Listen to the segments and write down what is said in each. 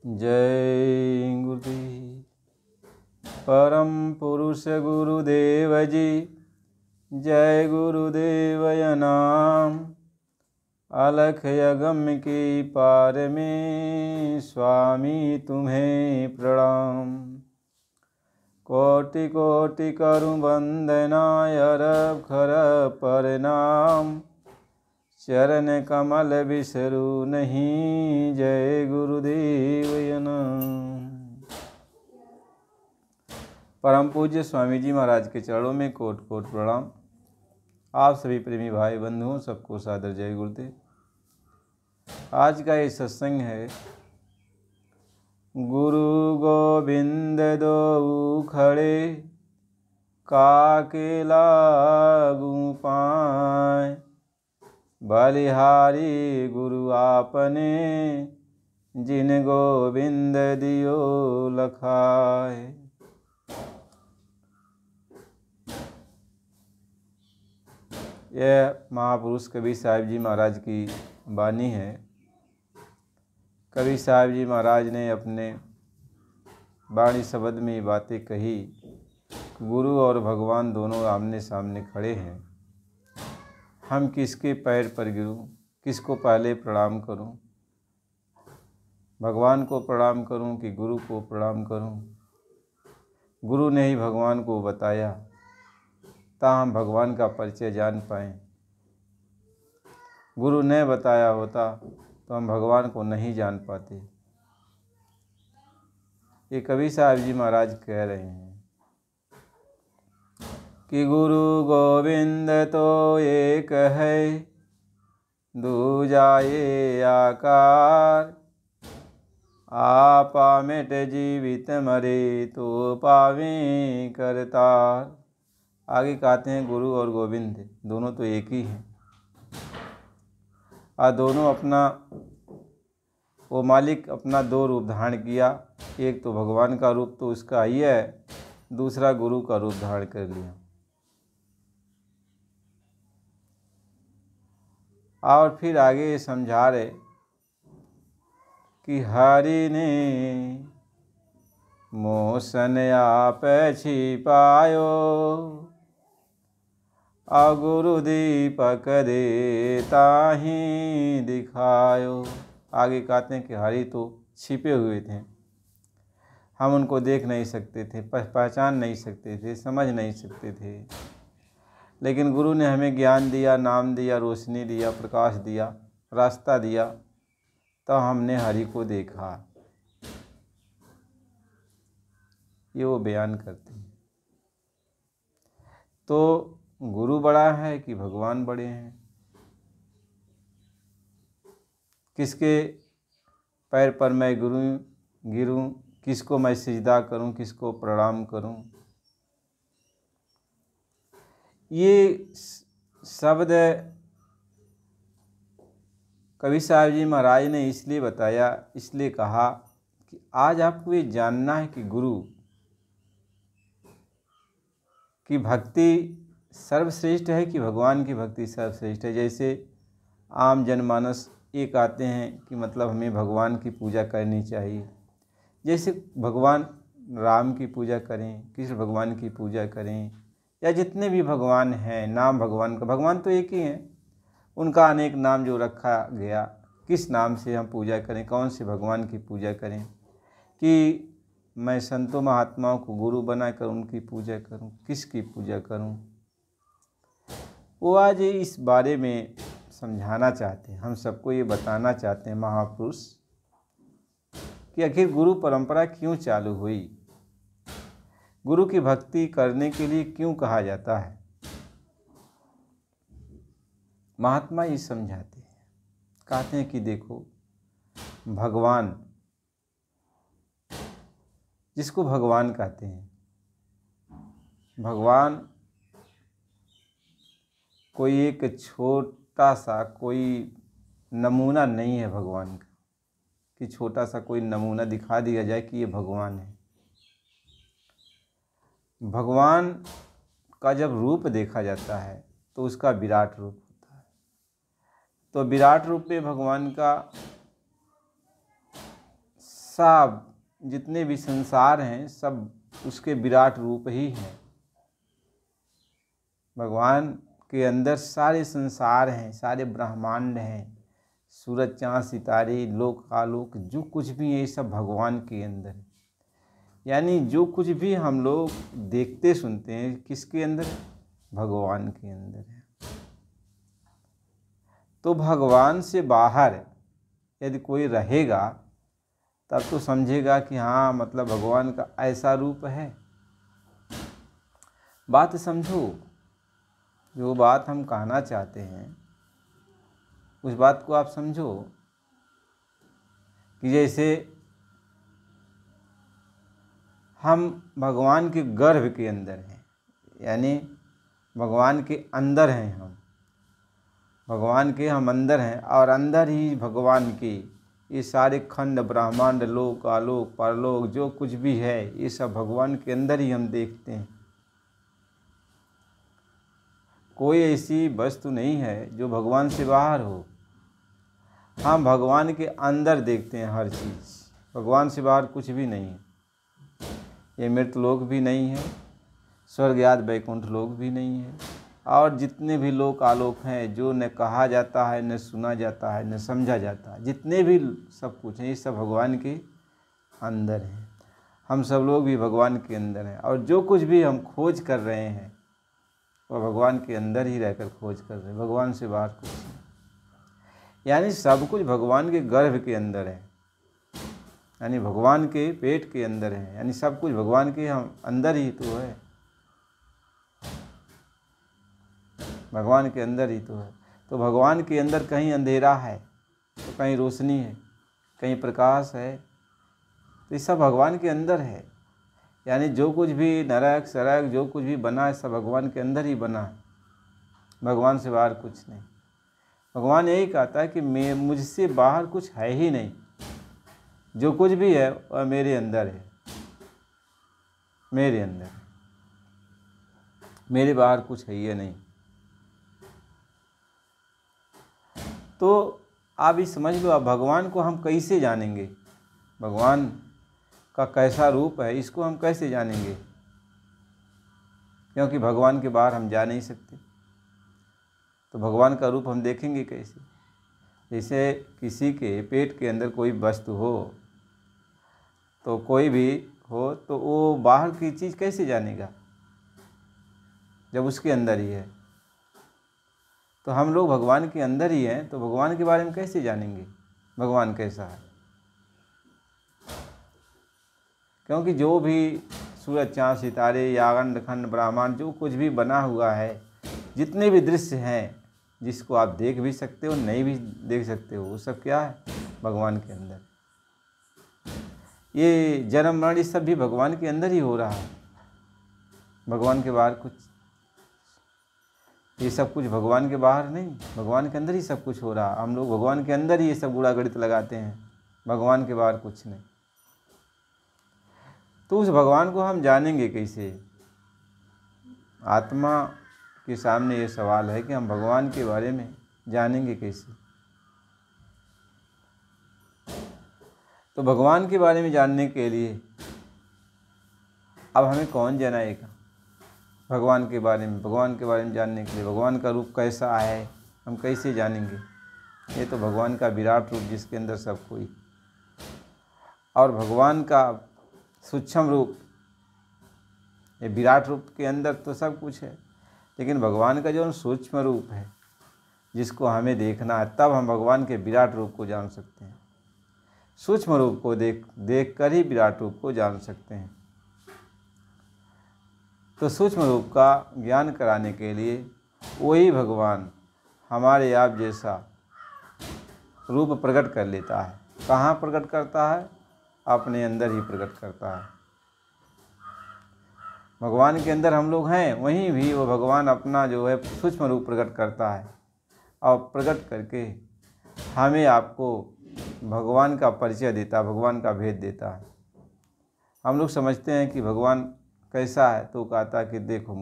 जय गुरुदेव। परम पुरुष गुरुदेव जी, जय गुरुदेव नाम। अलख अगम की पार में स्वामी तुम्हें प्रणाम। कोटि कोटि करूं वंदना, अरब खरब प्रणाम। चरण कमल बिसरू नहीं, जय गुरुदेव नम। परम पूज्य स्वामी जी महाराज के चरणों में कोट कोट प्रणाम। आप सभी प्रेमी भाई बंधुओं सबको सादर जय गुरुदेव। आज का ये सत्संग है गुरु गोविंद दो खड़े, काके लागू पाए। बलिहारी गुरु आपने, जिन गोविंद दियो लखाए। यह महापुरुष कबीर साहिब जी महाराज की वाणी है। कबीर साहिब जी महाराज ने अपने वाणी शब्द में बातें कही। गुरु और भगवान दोनों आमने सामने खड़े हैं। हम किसके पैर पर गिरूं, किसको पहले प्रणाम करूं? भगवान को प्रणाम करूं कि गुरु को प्रणाम करूं? गुरु ने ही भगवान को बताया ता हम भगवान का परिचय जान पाएं। गुरु ने बताया होता तो हम भगवान को नहीं जान पाते। ये कबीर साहिब जी महाराज कह रहे हैं कि गुरु गोविंद तो एक है, दूजा ये आकार। आपा मिट जीवित मरे, तो पावे करतार। आगे कहते हैं गुरु और गोविंद दोनों तो एक ही हैं। दोनों अपना वो मालिक अपना दो रूप धारण किया। एक तो भगवान का रूप तो उसका ही है, दूसरा गुरु का रूप धारण कर लिया। और फिर आगे ये समझा रहे कि हरि ने मोसन आप छिपायो, और गुरु दीपक दे ताही दिखायो। आगे कहते हैं कि हरि तो छिपे हुए थे, हम उनको देख नहीं सकते थे, पहचान नहीं सकते थे, समझ नहीं सकते थे। लेकिन गुरु ने हमें ज्ञान दिया, नाम दिया, रोशनी दिया, प्रकाश दिया, रास्ता दिया, तो हमने हरि को देखा। ये वो बयान करते हैं। तो गुरु बड़ा है कि भगवान बड़े हैं? किसके पैर पर मैं गिरूं, किसको मैं सिजदा करूं, किसको प्रणाम करूं? ये शब्द कबीर साहिब जी महाराज ने इसलिए बताया, इसलिए कहा कि आज आपको ये जानना है कि गुरु की भक्ति सर्वश्रेष्ठ है कि भगवान की भक्ति सर्वश्रेष्ठ है। जैसे आम जनमानस ये कहते हैं कि मतलब हमें भगवान की पूजा करनी चाहिए। जैसे भगवान राम की पूजा करें, कृष्ण भगवान की पूजा करें, या जितने भी भगवान हैं, नाम भगवान का, भगवान तो एक ही हैं, उनका अनेक नाम जो रखा गया, किस नाम से हम पूजा करें, कौन से भगवान की पूजा करें? कि मैं संतों महात्माओं को गुरु बनाकर उनकी पूजा करूं, किसकी पूजा करूं? वो आज इस बारे में समझाना चाहते हैं, हम सबको ये बताना चाहते हैं महापुरुष कि आखिर गुरु परंपरा क्यों चालू हुई, गुरु की भक्ति करने के लिए क्यों कहा जाता है। महात्मा ये समझाते हैं, कहते हैं कि देखो, भगवान जिसको भगवान कहते हैं, भगवान कोई एक छोटा सा कोई नमूना नहीं है भगवान का, कि छोटा सा कोई नमूना दिखा दिया जाए कि ये भगवान है। भगवान का जब रूप देखा जाता है तो उसका विराट रूप होता है। तो विराट रूप में भगवान का सब जितने भी संसार हैं सब उसके विराट रूप ही हैं। भगवान के अंदर सारे संसार हैं, सारे ब्रह्मांड हैं, सूरज चाँद सितारे लोक आलोक जो कुछ भी है ये सब भगवान के अंदर है। यानी जो कुछ भी हम लोग देखते सुनते हैं किसके अंदर? भगवान के अंदर है। तो भगवान से बाहर यदि कोई रहेगा तब तो समझेगा कि हाँ मतलब भगवान का ऐसा रूप है। बात समझो, जो बात हम कहना चाहते हैं उस बात को आप समझो कि जैसे हम भगवान के गर्भ के अंदर हैं, यानी भगवान के अंदर हैं, हम भगवान के हम अंदर हैं और अंदर ही भगवान की ये सारे खंड ब्रह्मांड लोक आलोक परलोक जो कुछ भी है ये सब भगवान के अंदर ही हम देखते हैं। कोई ऐसी वस्तु नहीं है जो भगवान से बाहर हो। हम भगवान के अंदर देखते हैं हर चीज़, भगवान से बाहर कुछ भी नहीं है। ये मृतलोक भी नहीं है, स्वर्ग याद वैकुंठ लोक भी नहीं है, और जितने भी लोक आलोक हैं जो न कहा जाता है न सुना जाता है न समझा जाता है, जितने भी सब कुछ हैं ये सब भगवान के अंदर हैं। हम सब लोग भी भगवान के अंदर हैं और जो कुछ भी हम खोज कर रहे हैं वह भगवान के अंदर ही रहकर खोज कर रहे हैं, भगवान से बाहर कुछ नहीं। यानी सब कुछ भगवान के गर्भ के अंदर है, यानी भगवान के पेट के अंदर है, यानी सब कुछ भगवान के हम अंदर ही तो है, भगवान के अंदर ही तो है। तो भगवान के अंदर कहीं अंधेरा है तो कहीं रोशनी है, कहीं प्रकाश है, तो ये सब भगवान के अंदर है। यानी जो कुछ भी नरक सरक जो कुछ भी बना है सब भगवान के अंदर ही बना है, भगवान से बाहर कुछ नहीं। भगवान यही कहता है कि मैं मुझसे बाहर कुछ है ही नहीं, जो कुछ भी है वह मेरे अंदर है, मेरे अंदर, मेरे बाहर कुछ है ही नहीं। तो आप ये समझ लो, अब भगवान को हम कैसे जानेंगे, भगवान का कैसा रूप है इसको हम कैसे जानेंगे, क्योंकि भगवान के बाहर हम जा नहीं सकते। तो भगवान का रूप हम देखेंगे कैसे? जैसे किसी के पेट के अंदर कोई वस्तु हो तो कोई भी हो तो वो बाहर की चीज़ कैसे जानेगा जब उसके अंदर ही है। तो हम लोग भगवान के अंदर ही हैं तो भगवान के बारे में कैसे जानेंगे भगवान कैसा है? क्योंकि जो भी सूरज चाँद सितारे या अखंड खंड ब्रह्मांड जो कुछ भी बना हुआ है, जितने भी दृश्य हैं जिसको आप देख भी सकते हो नहीं भी देख सकते हो, वो सब क्या है? भगवान के अंदर। ये जन्म मरण ये सब भी भगवान के अंदर ही हो रहा है, भगवान के बाहर कुछ, ये सब कुछ भगवान के बाहर नहीं, भगवान के अंदर ही सब कुछ हो रहा है। हम लोग भगवान के अंदर ही ये सब गुणा गणित लगाते हैं, भगवान के बाहर कुछ नहीं। तो उस भगवान को हम जानेंगे कैसे? आत्मा के सामने ये सवाल है कि हम भगवान के बारे में जानेंगे कैसे? तो भगवान के बारे में जानने के लिए अब हमें कौन जनाएगा भगवान के बारे में? भगवान के बारे में जानने के लिए भगवान का रूप कैसा है हम कैसे जानेंगे? ये तो भगवान का विराट रूप जिसके अंदर सब कोई, और भगवान का सूक्ष्म रूप, ये विराट रूप के अंदर तो सब कुछ है, लेकिन भगवान का जो सूक्ष्म रूप है जिसको हमें देखना है, तब हम भगवान के विराट रूप को जान सकते हैं। सूक्ष्म रूप को देख कर ही विराट रूप को जान सकते हैं। तो सूक्ष्म रूप का ज्ञान कराने के लिए वही भगवान हमारे आप जैसा रूप प्रकट कर लेता है। कहाँ प्रकट करता है? अपने अंदर ही प्रकट करता है। भगवान के अंदर हम लोग हैं, वहीं भी वो भगवान अपना जो है सूक्ष्म रूप प्रकट करता है और प्रकट करके हमें आपको भगवान का परिचय देता है, भगवान का भेद देता है। हम लोग समझते हैं कि भगवान कैसा है, तो कहता है कि देखो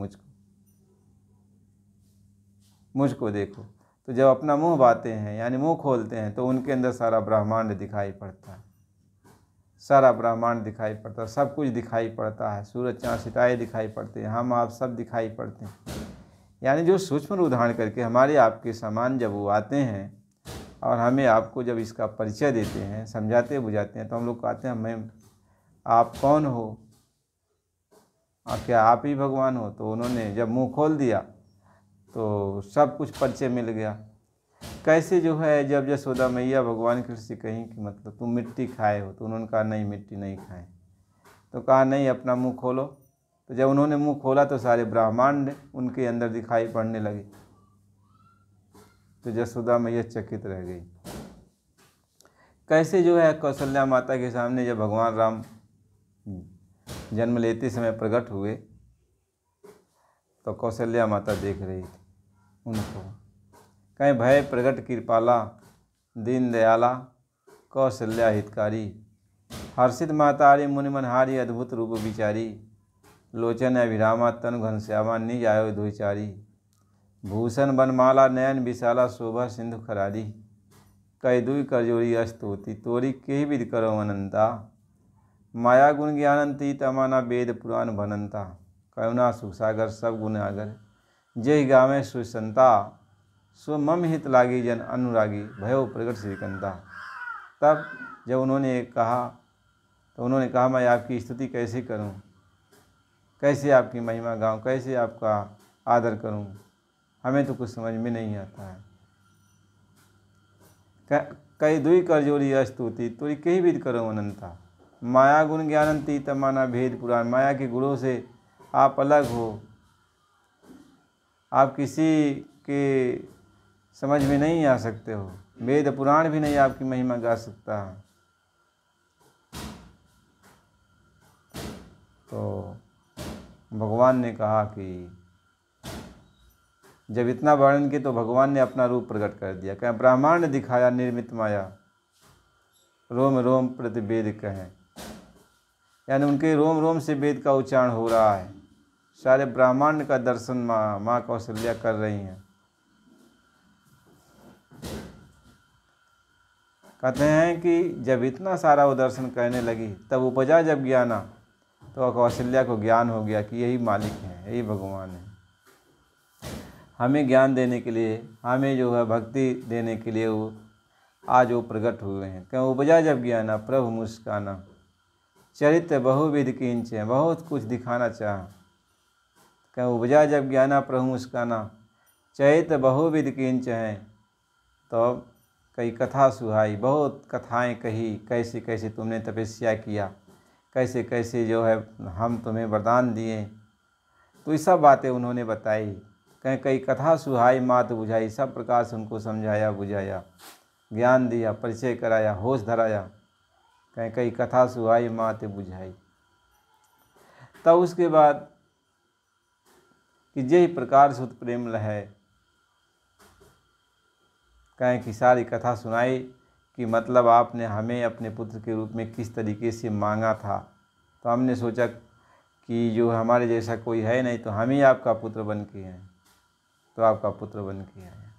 मुझको देखो। तो जब अपना मुंह बाते हैं यानी मुंह खोलते हैं तो उनके अंदर सारा ब्रह्मांड दिखाई पड़ता है, सारा ब्रह्मांड दिखाई पड़ता है, सब कुछ दिखाई पड़ता है, सूरज चाँद सितारे दिखाई पड़ते हैं, हम आप सब दिखाई पड़ते हैं। यानी जो सूक्ष्म रूप धारण करके हमारे आपके समान जब वो आते हैं और हमें आपको जब इसका परिचय देते हैं, समझाते बुझाते हैं, तो हम लोग कहते हैं मैं आप कौन हो, क्या आप ही भगवान हो? तो उन्होंने जब मुंह खोल दिया तो सब कुछ परिचय मिल गया। कैसे जो है जब यशोदा मैया भगवान कृष्ण से कहीं कि मतलब तुम मिट्टी खाए हो, तो उन्होंने कहा नहीं मिट्टी नहीं खाए। तो कहा नहीं अपना मुंह खोलो। तो जब उन्होंने मुंह खोला तो सारे ब्रह्मांड उनके अंदर दिखाई पड़ने लगे। तो यशोदा मैया चकित रह गई। कैसे जो है कौशल्या माता के सामने जब भगवान राम जन्म लेते समय प्रकट हुए तो कौशल्या माता देख रही थी उनको। कहीं भय प्रगट कृपाला दीन दयाला कौशल्या हितकारी, हर्षित मातारी मुनिमनहारी अद्भुत रूप विचारी, लोचन अभिरामा तनु घनश्यामा निज आयो द्विचारी, भूषण बनमाला नयन विशाला शोभा सिंधु खरारी, कई दुई करजोरी अस्तोति तोरी के विद करो अनंता, माया गुण ज्ञानंती तमाना वेद पुराण भनंता, करुणा सुसागर सब गुण आगर, जय गावे सुसंता, सो मम हित लागी जन अनुरागी भयो प्रगट श्रीकंता। तब जब उन्होंने कहा तो उन्होंने कहा मैं आपकी स्तुति कैसे करूं, कैसे आपकी महिमा गाऊं, कैसे आपका आदर करूं, हमें तो कुछ समझ में नहीं आता है। कई दुई करजोरी अस्तुति तोरी कही विद करो अनंता, माया गुण ज्ञानंती तमाना भेद पुराण, माया के गुणों से आप अलग हो, आप किसी के समझ में नहीं आ सकते हो, वेद पुराण भी नहीं आपकी महिमा गा सकता। तो भगवान ने कहा कि जब इतना वर्णन किया तो भगवान ने अपना रूप प्रकट कर दिया। कहें ब्रह्मांड दिखाया निर्मित माया, रोम रोम प्रति वेद कहें, यानी उनके रोम रोम से वेद का उच्चारण हो रहा है। सारे ब्रह्मांड का दर्शन माँ कौशल्या कर रही हैं। कहते हैं कि जब इतना सारा वो दर्शन करने लगी तब उपजा जब ज्ञाना, तो कौशल्या को ज्ञान हो गया कि यही मालिक हैं, यही भगवान है। हमें ज्ञान देने के लिए, हमें जो है भक्ति देने के लिए वो आज वो प्रकट हुए हैं। क्यों उपजा जब ज्ञाना प्रभु मुस्काना, चरित्र बहुविध किंच, बहुत कुछ दिखाना चाहा। क्यों उपजा जब ज्ञाना प्रभु मुस्काना, चरित्र बहुविध किंच हैं। तो कई कथा सुहाई, बहुत कथाएं कही, कैसे कैसे तुमने तपस्या किया, कैसे कैसे जो है हम तुम्हें वरदान दिए, तो ये सब बातें उन्होंने बताई। कहीं कई कथा सुहाई मात बुझाई, सब प्रकार से उनको समझाया बुझाया, ज्ञान दिया, परिचय कराया, होश धराया। कहीं कई कथा सुहाई मात बुझाई। तब उसके बाद कि जे प्रकार से प्रेम लहै, कहें कि सारी कथा सुनाई कि मतलब आपने हमें अपने पुत्र के रूप में किस तरीके से मांगा था। तो हमने सोचा कि जो हमारे जैसा कोई है नहीं, तो हम ही आपका पुत्र बन के हैं, तो आपका पुत्र बन के आए।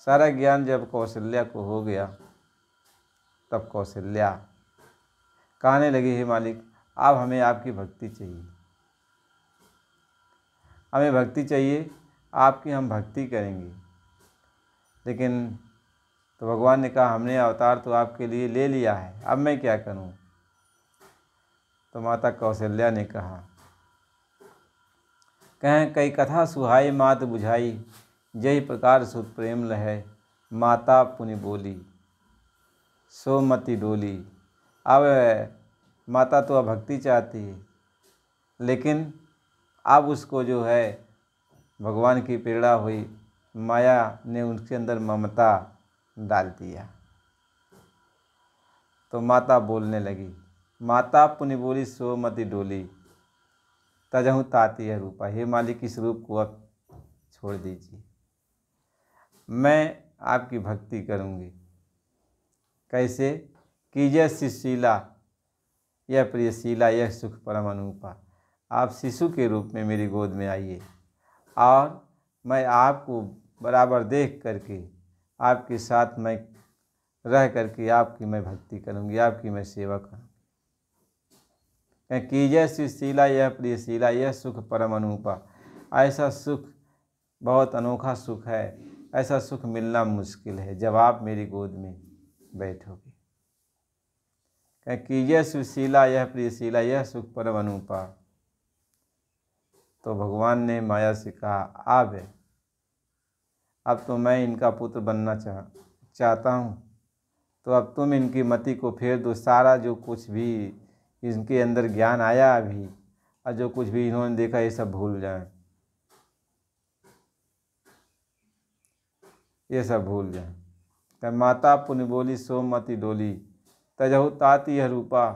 सारा ज्ञान जब कौशल्या को हो गया तब कौशल्या कहने लगी, हे मालिक अब हमें आपकी भक्ति चाहिए, हमें भक्ति चाहिए, आपकी हम भक्ति करेंगे। लेकिन तो भगवान ने कहा हमने अवतार तो आपके लिए ले लिया है, अब मैं क्या करूं? तो माता कौशल्या ने कहा, कहें कई कथा सुहाई मात बुझाई, जय प्रकार सुत प्रेम लहै, माता पुनि बोली सोमति डोली। अब माता तो अब भक्ति चाहती है, लेकिन अब उसको जो है भगवान की प्रेरणा हुई, माया ने उनके अंदर ममता डाल दिया। तो माता बोलने लगी, माता पुनि बोली सोमति डोली, तजहु ताती है रूपा। हे मालिक इस रूप को अब छोड़ दीजिए, मैं आपकी भक्ति करूँगी। कैसे? कीजिए शिशुशीला, यह प्रियशीला, यह सुख परम अनुपा। आप शिशु के रूप में मेरी गोद में आइए और मैं आपको बराबर देख करके आपके साथ मैं रह करके आपकी मैं भक्ति करूँगी, आपकी मैं सेवा करूँगी। कहें कीजय सुशीला यह प्रियशीला यह सुख परम अनूपा। ऐसा सुख बहुत अनोखा सुख है, ऐसा सुख मिलना मुश्किल है जब आप मेरी गोद में बैठोगे। कहें कीजय सुशीला यह प्रियशीला यह सुख परम अनूपा। तो भगवान ने माया से कहा अब तो मैं इनका पुत्र बनना चाहता हूँ, तो अब तुम इनकी मति को फेर दो। सारा जो कुछ भी इनके अंदर ज्ञान आया अभी और जो कुछ भी इन्होंने देखा ये सब भूल जाएं, ये सब भूल जाएं। तो माता पुण्य बोली सोममति डोली, तजहु ताति यह रूपा।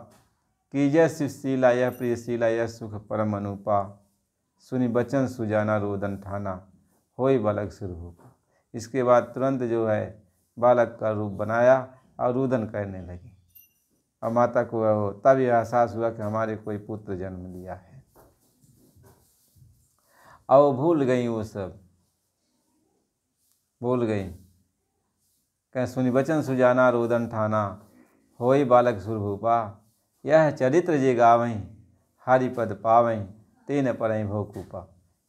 कीजय सुशीला यह प्रियशीला यह सुख परम अनूपा। सुनि बचन सुजाना रोदन ठाना, होई बालक स्वरूप। इसके बाद तुरंत जो है बालक का रूप बनाया और रुदन करने लगी। और माता को तब यह एहसास हुआ कि हमारे कोई पुत्र जन्म लिया है। और वो भूल गई, वो सब भूल गई। कह सुनि बचन सुजाना रोदन ठाना, होई बालक सुरभूपा। यह चरित्र जे गावहीं, हरिपद पावहीं, तेन परई भोकूपा।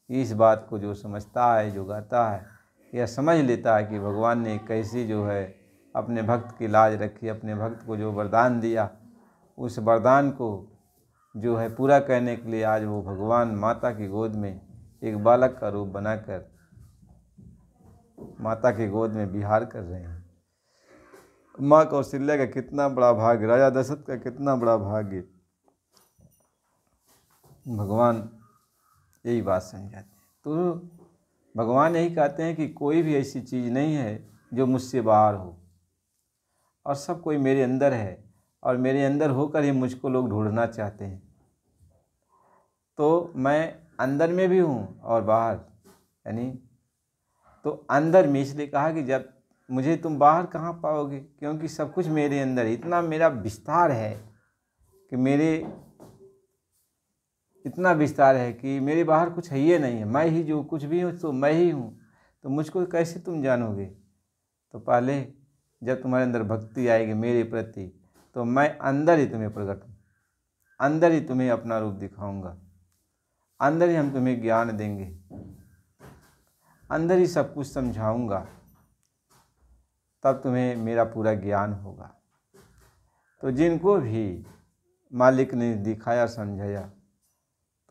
इस बात को जो समझता है, जो गाता है, यह समझ लेता है कि भगवान ने कैसी जो है अपने भक्त की लाज रखी, अपने भक्त को जो वरदान दिया, उस वरदान को जो है पूरा करने के लिए आज वो भगवान माता की गोद में एक बालक का रूप बनाकर माता की गोद में विहार कर रहे हैं। माँ कौशल्या का कितना बड़ा भाग्य, राजा दशरथ का कितना बड़ा भाग्य। भगवान यही बात समझाते हैं। तो भगवान यही कहते हैं कि कोई भी ऐसी चीज़ नहीं है जो मुझसे बाहर हो, और सब कोई मेरे अंदर है, और मेरे अंदर होकर ही मुझको लोग ढूंढना चाहते हैं। तो मैं अंदर में भी हूँ और बाहर, यानी तो अंदर में इसलिए कहा कि जब मुझे तुम बाहर कहाँ पाओगे, क्योंकि सब कुछ मेरे अंदर है। इतना मेरा विस्तार है कि इतना विस्तार है कि मेरे बाहर कुछ है ही नहीं है। मैं ही जो कुछ भी हूँ तो मैं ही हूँ, तो मुझको कैसे तुम जानोगे। तो पहले जब तुम्हारे अंदर भक्ति आएगी मेरे प्रति, तो मैं अंदर ही तुम्हें प्रकट हूँ, अंदर ही तुम्हें अपना रूप दिखाऊंगा, अंदर ही हम तुम्हें ज्ञान देंगे, अंदर ही सब कुछ समझाऊंगा, तब तुम्हें मेरा पूरा ज्ञान होगा। तो जिनको भी मालिक ने दिखाया समझाया,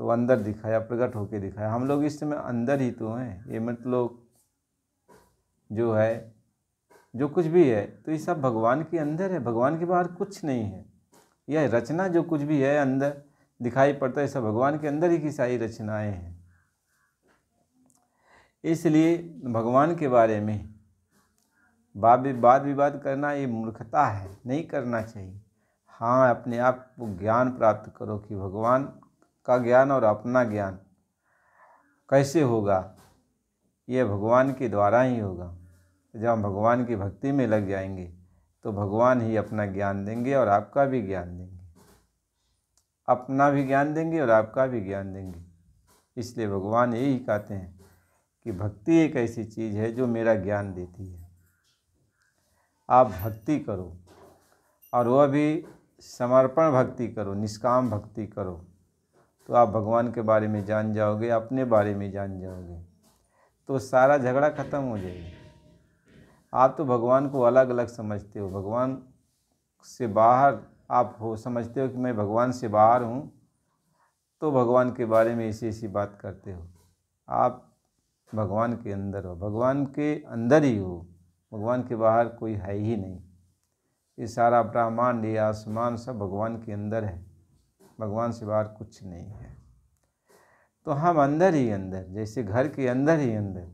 तो अंदर दिखाया, प्रकट होके दिखाया। हम लोग इस समय अंदर ही तो हैं। ये मतलब जो है जो कुछ भी है तो ये सब भगवान के अंदर है, भगवान के बाहर कुछ नहीं है। यह रचना जो कुछ भी है अंदर दिखाई पड़ता है, सब भगवान के अंदर ही की सारी रचनाएं हैं। इसलिए भगवान के बारे में वाद विवाद करना ये मूर्खता है, नहीं करना चाहिए। हाँ, अपने आप को ज्ञान प्राप्त करो कि भगवान का ज्ञान और अपना ज्ञान कैसे होगा, यह भगवान के द्वारा ही होगा। जब हम भगवान की भक्ति में लग जाएंगे तो भगवान ही अपना ज्ञान देंगे और आपका भी ज्ञान देंगे, अपना भी ज्ञान देंगे और आपका भी ज्ञान देंगे। इसलिए भगवान यही कहते हैं कि भक्ति एक ऐसी चीज़ है जो मेरा ज्ञान देती है। आप भक्ति करो, और वह भी समर्पण भक्ति करो, निष्काम भक्ति करो, तो आप भगवान के बारे में जान जाओगे, अपने बारे में जान जाओगे, तो सारा झगड़ा खत्म हो जाएगा। आप तो भगवान को अलग अलग समझते हो, भगवान से बाहर आप हो, समझते हो कि मैं भगवान से बाहर हूँ, तो भगवान के बारे में ऐसी बात करते हो। आप भगवान के अंदर हो, भगवान के अंदर ही हो, भगवान के बाहर कोई है ही नहीं। ये सारा ब्रह्मांड, ये आसमान सब भगवान के अंदर है, भगवान से बाहर कुछ नहीं है। तो हम अंदर ही अंदर, जैसे घर के अंदर ही अंदर,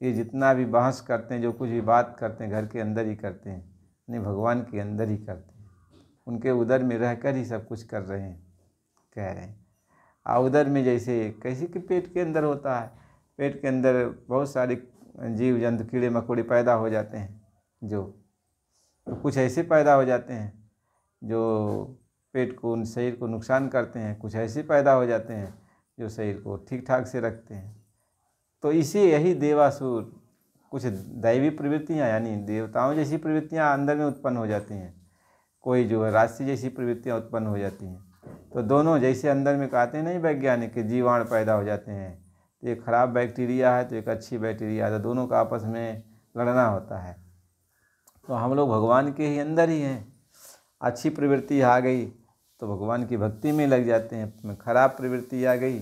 ये जितना भी बहस करते हैं, जो कुछ भी बात करते हैं, घर के अंदर ही करते हैं, नहीं भगवान के अंदर ही करते हैं। उनके उदर में रहकर ही सब कुछ कर रहे हैं, कह रहे हैं। उदर में जैसे कैसे कि पेट के अंदर होता है, पेट के अंदर बहुत सारे जीव जंतु कीड़े मकोड़े पैदा हो जाते हैं, जो तो कुछ ऐसे पैदा हो जाते हैं जो पेट को, शरीर को नुकसान करते हैं, कुछ ऐसे पैदा हो जाते हैं जो शरीर को ठीक ठाक से रखते हैं। तो इसी यही देवासुर कुछ दैवी प्रवृत्तियाँ, यानी देवताओं जैसी प्रवृत्तियाँ अंदर में उत्पन्न हो जाती हैं, कोई जो है राशि जैसी प्रवृत्तियाँ उत्पन्न हो जाती हैं। तो दोनों जैसे अंदर में कहते हैं नहीं वैज्ञानिक कि जीवाणु पैदा हो जाते हैं, तो एक खराब बैक्टीरिया है तो एक अच्छी बैक्टीरिया है, तो दोनों का आपस में लड़ना होता है। तो हम लोग भगवान के ही अंदर ही हैं। अच्छी प्रवृत्ति आ गई तो भगवान की भक्ति में लग जाते हैं, खराब प्रवृत्ति आ गई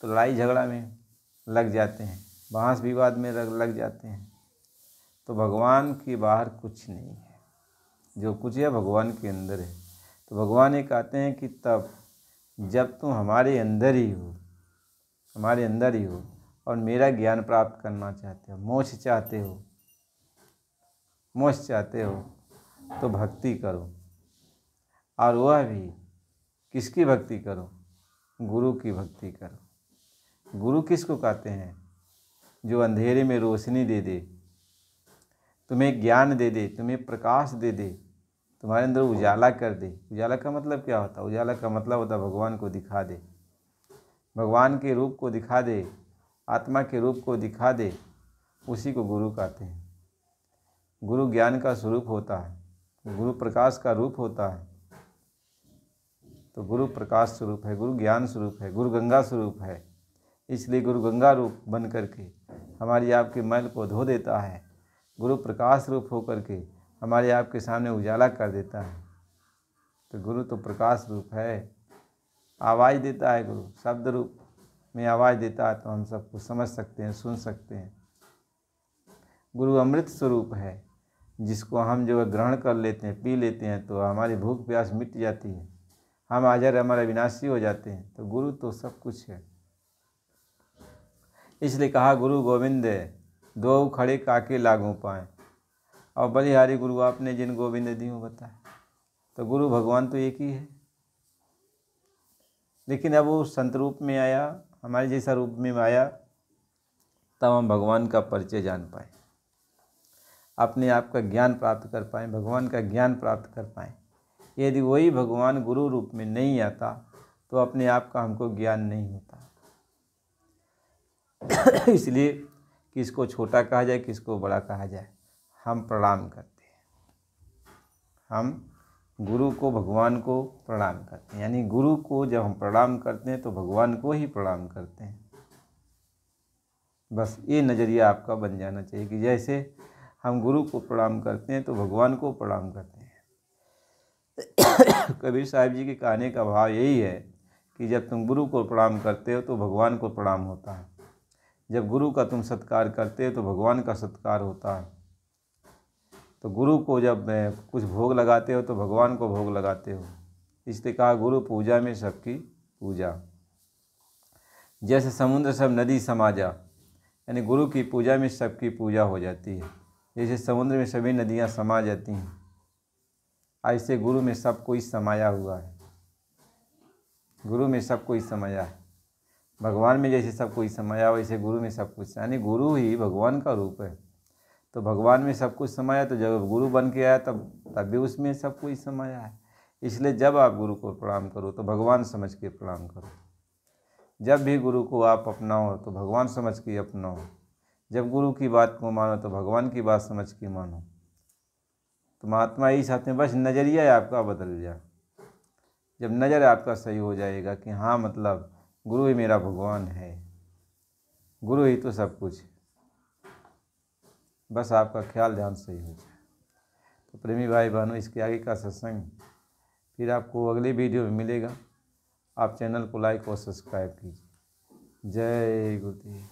तो लड़ाई झगड़ा में लग जाते हैं, बहस विवाद में लग जाते हैं। तो भगवान के बाहर कुछ नहीं है, जो कुछ है भगवान के अंदर है। तो भगवान ये कहते हैं कि तब जब तुम हमारे अंदर ही हो, हमारे अंदर ही हो और मेरा ज्ञान प्राप्त करना चाहते हो, मोक्ष चाहते हो, मोक्ष चाहते हो, तो भक्ति करो। और वह भी किसकी भक्ति करो? गुरु की भक्ति करो। गुरु किसको कहते हैं? जो अंधेरे में रोशनी दे दे, तुम्हें ज्ञान दे दे, तुम्हें प्रकाश दे दे, तुम्हारे अंदर उजाला कर दे। उजाला का मतलब क्या होता है? उजाला का मतलब होता है भगवान को दिखा दे, भगवान के रूप को दिखा दे, आत्मा के रूप को दिखा दे, उसी को गुरु कहते हैं। गुरु ज्ञान का स्वरूप होता है, गुरु प्रकाश का रूप होता है। तो गुरु प्रकाश स्वरूप है, गुरु ज्ञान स्वरूप है, गुरु गंगा स्वरूप है। इसलिए गुरु गंगा रूप बन करके हमारी आपके मैल को धो देता है। गुरु प्रकाश रूप होकर के हमारे आपके सामने उजाला कर देता है। तो गुरु तो प्रकाश रूप है, आवाज़ देता है। गुरु शब्द रूप में आवाज़ देता है तो हम सब कुछ समझ सकते हैं, सुन सकते हैं। गुरु अमृत स्वरूप है, जिसको हम जो है ग्रहण कर लेते हैं, पी लेते हैं तो हमारी भूख प्यास मिट जाती है, हम अजर हमारे विनाशी हो जाते हैं। तो गुरु तो सब कुछ है। इसलिए कहा गुरु गोविंद दो खड़े काके लागू पाएँ, और बलिहारी गुरु आपने जिन गोविंद दियों बताए। तो गुरु भगवान तो एक ही है, लेकिन अब वो संत रूप में आया, हमारे जैसा रूप में आया, तब हम भगवान का परिचय जान पाए, अपने आप का ज्ञान प्राप्त कर पाएँ, भगवान का ज्ञान प्राप्त कर पाएँ। यदि वही भगवान गुरु रूप में नहीं आता तो अपने आप का हमको ज्ञान नहीं होता। इसलिए किसको छोटा कहा जाए, किसको बड़ा कहा जाए, हम प्रणाम करते हैं। हम गुरु को, भगवान को प्रणाम करते हैं। यानी गुरु को जब हम प्रणाम करते हैं तो भगवान को ही प्रणाम करते हैं। बस ये नज़रिया आपका बन जाना चाहिए कि जैसे हम गुरु को प्रणाम करते हैं तो भगवान को प्रणाम करते हैं। कबीर साहिब जी के कहने का भाव यही है कि जब तुम गुरु को प्रणाम करते हो तो भगवान को प्रणाम होता है। जब गुरु का तुम सत्कार करते हो तो भगवान का सत्कार होता है। तो गुरु को जब कुछ भोग लगाते हो तो भगवान को भोग लगाते हो। इसलिए कहा गुरु पूजा में सबकी पूजा। जैसे समुद्र सब नदी समा जा, यानी गुरु की पूजा में सबकी पूजा हो जाती है। जैसे समुद्र में सभी नदियाँ समा जाती हैं, ऐसे गुरु में सब कोई समाया हुआ है। गुरु में सब कोई समाया है। भगवान में जैसे सब कोई समाया वैसे गुरु में सब कुछ, यानी गुरु ही भगवान का रूप है। तो भगवान में सब कुछ समाया, तो जब गुरु बन के आया तब भी उसमें सब कुछ समाया है। इसलिए जब आप गुरु को प्रणाम करो तो भगवान समझ के प्रणाम करो। जब भी गुरु को आप अपनाओ तो भगवान समझ के अपनाओ। जब गुरु की बात को मानो तो भगवान की बात समझ के मानो। तो महात्मा यही चाहते हैं, बस नज़रिया आपका बदल जाए। जब नज़र आपका सही हो जाएगा कि हाँ मतलब गुरु ही मेरा भगवान है, गुरु ही तो सब कुछ है, बस आपका ख्याल ध्यान सही हो जाए। तो प्रेमी भाई बहनों, इसके आगे का सत्संग फिर आपको अगले वीडियो में मिलेगा। आप चैनल को लाइक और सब्सक्राइब कीजिए। जय गुरुदेव।